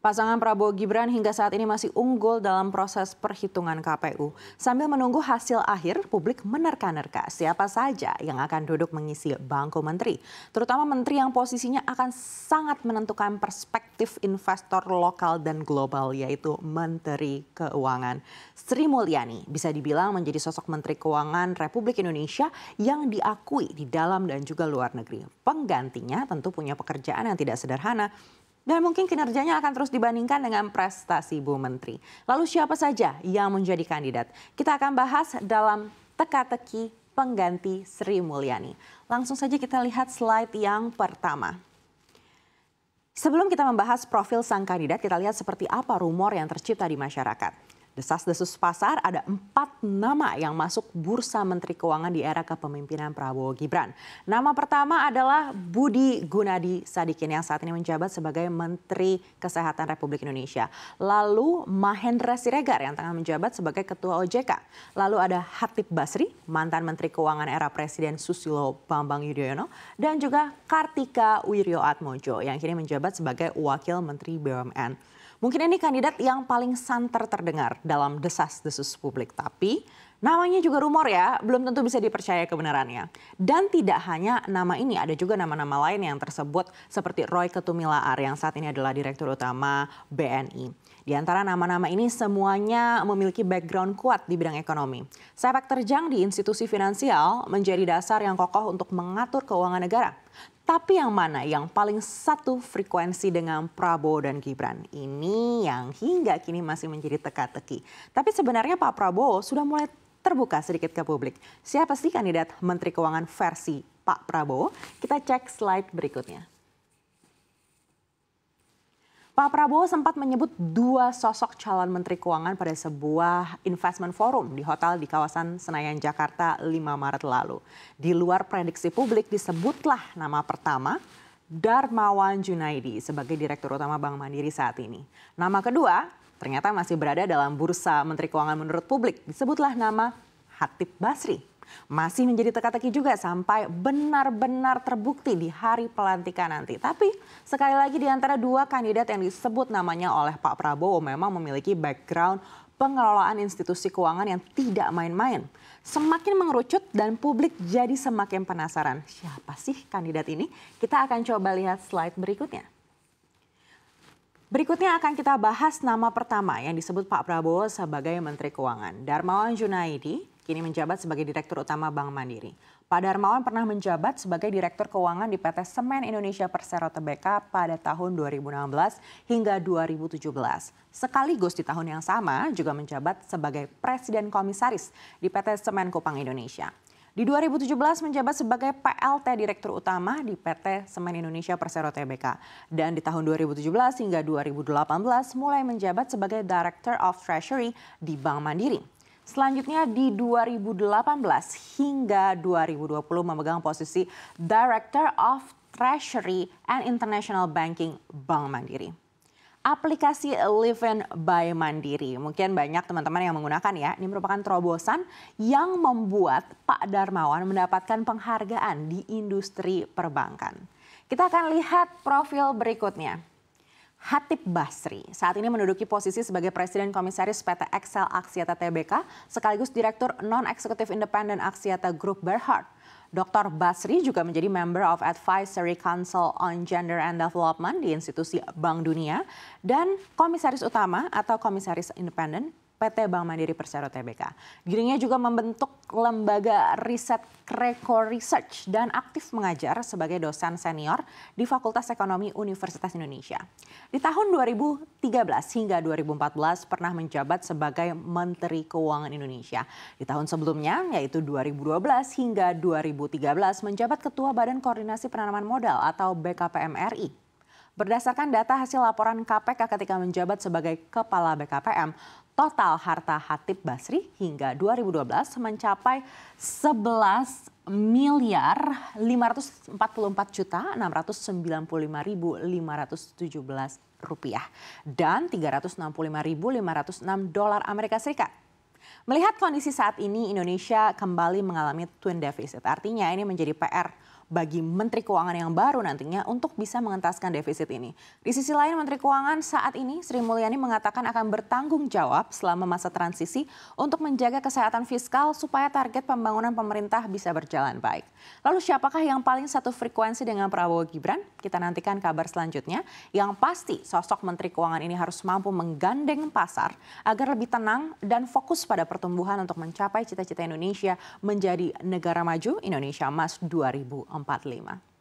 Pasangan Prabowo Gibran hingga saat ini masih unggul dalam proses perhitungan KPU. Sambil menunggu hasil akhir, publik menerka-nerka siapa saja yang akan duduk mengisi bangku menteri. Terutama menteri yang posisinya akan sangat menentukan perspektif investor lokal dan global, yaitu Menteri Keuangan. Sri Mulyani bisa dibilang menjadi sosok Menteri Keuangan Republik Indonesia yang diakui di dalam dan juga luar negeri. Penggantinya tentu punya pekerjaan yang tidak sederhana. Dan mungkin kinerjanya akan terus dibandingkan dengan prestasi Bu Menteri. Lalu siapa saja yang menjadi kandidat? Kita akan bahas dalam teka-teki pengganti Sri Mulyani. Langsung saja kita lihat slide yang pertama. Sebelum kita membahas profil sang kandidat, kita lihat seperti apa rumor yang tercipta di masyarakat. Desas-desus pasar, ada 4 nama yang masuk bursa Menteri Keuangan di era kepemimpinan Prabowo Gibran. Nama pertama adalah Budi Gunadi Sadikin yang saat ini menjabat sebagai Menteri Kesehatan Republik Indonesia. Lalu Mahendra Siregar yang tengah menjabat sebagai Ketua OJK. Lalu ada Hatip Basri, mantan Menteri Keuangan era Presiden Susilo Bambang Yudhoyono. Dan juga Kartika Wirjoatmojo yang kini menjabat sebagai Wakil Menteri BUMN. Mungkin ini kandidat yang paling santer terdengar dalam desas-desus publik. Tapi namanya juga rumor ya, belum tentu bisa dipercaya kebenarannya. Dan tidak hanya nama ini, ada juga nama-nama lain yang tersebut seperti Roy Ketumilaar yang saat ini adalah Direktur Utama BNI. Di antara nama-nama ini semuanya memiliki background kuat di bidang ekonomi. Sepak terjang di institusi finansial menjadi dasar yang kokoh untuk mengatur keuangan negara. Tapi yang mana yang paling satu frekuensi dengan Prabowo dan Gibran? Ini yang hingga kini masih menjadi teka-teki. Tapi sebenarnya Pak Prabowo sudah mulai terbuka sedikit ke publik. Siapa sih kandidat Menteri Keuangan versi Pak Prabowo? Kita cek slide berikutnya. Pak Prabowo sempat menyebut 2 sosok calon Menteri Keuangan pada sebuah investment forum di hotel di kawasan Senayan, Jakarta 5 Maret lalu. Di luar prediksi publik disebutlah nama pertama Darmawan Junaidi sebagai Direktur Utama Bank Mandiri saat ini. Nama kedua ternyata masih berada dalam bursa Menteri Keuangan menurut publik. Disebutlah nama Hatip Basri. Masih menjadi teka-teki juga sampai benar-benar terbukti di hari pelantikan nanti. Tapi sekali lagi di antara 2 kandidat yang disebut namanya oleh Pak Prabowo memang memiliki background pengelolaan institusi keuangan yang tidak main-main. Semakin mengerucut dan publik jadi semakin penasaran. Siapa sih kandidat ini? Kita akan coba lihat slide berikutnya. Berikutnya akan kita bahas nama pertama yang disebut Pak Prabowo sebagai Menteri Keuangan. Darmawan Junaidi kini menjabat sebagai Direktur Utama Bank Mandiri. Pak Darmawan pernah menjabat sebagai Direktur Keuangan di PT Semen Indonesia Persero Tbk pada tahun 2016 hingga 2017. Sekaligus di tahun yang sama juga menjabat sebagai Presiden Komisaris di PT Semen Kupang Indonesia. Di 2017 menjabat sebagai PLT Direktur Utama di PT Semen Indonesia Persero Tbk. Dan di tahun 2017 hingga 2018 mulai menjabat sebagai Director of Treasury di Bank Mandiri. Selanjutnya di 2018 hingga 2020 memegang posisi Director of Treasury and International Banking Bank Mandiri. Aplikasi Livin by Mandiri, mungkin banyak teman-teman yang menggunakan ya. Ini merupakan terobosan yang membuat Pak Darmawan mendapatkan penghargaan di industri perbankan. Kita akan lihat profil berikutnya. Hatip Basri saat ini menduduki posisi sebagai Presiden Komisaris PT Excel Axiata Tbk sekaligus Direktur Non-Eksekutif Independen Axiata Group Berhad. Dr. Basri juga menjadi Member of Advisory Council on Gender and Development di institusi Bank Dunia dan Komisaris Utama atau Komisaris Independen PT Bank Mandiri Persero Tbk. Dirinya juga membentuk lembaga riset Kreko Research dan aktif mengajar sebagai dosen senior di Fakultas Ekonomi Universitas Indonesia. Di tahun 2013 hingga 2014 pernah menjabat sebagai Menteri Keuangan Indonesia. Di tahun sebelumnya yaitu 2012 hingga 2013 menjabat Ketua Badan Koordinasi Penanaman Modal atau BKPM RI. Berdasarkan data hasil laporan KPK ketika menjabat sebagai Kepala BKPM, total harta Hatip Basri hingga 2012 mencapai 11 miliar 544 juta 695.517 rupiah dan 365.506 dolar Amerika Serikat. Melihat kondisi saat ini Indonesia kembali mengalami twin deficit. Artinya ini menjadi PR bagi Menteri Keuangan yang baru nantinya untuk bisa mengentaskan defisit ini. Di sisi lain, Menteri Keuangan saat ini Sri Mulyani mengatakan akan bertanggung jawab selama masa transisi untuk menjaga kesehatan fiskal supaya target pembangunan pemerintah bisa berjalan baik. Lalu siapakah yang paling satu frekuensi dengan Prabowo Gibran? Kita nantikan kabar selanjutnya. Yang pasti sosok Menteri Keuangan ini harus mampu menggandeng pasar agar lebih tenang dan fokus pada pertumbuhan untuk mencapai cita-cita Indonesia menjadi negara maju Indonesia Emas 2045.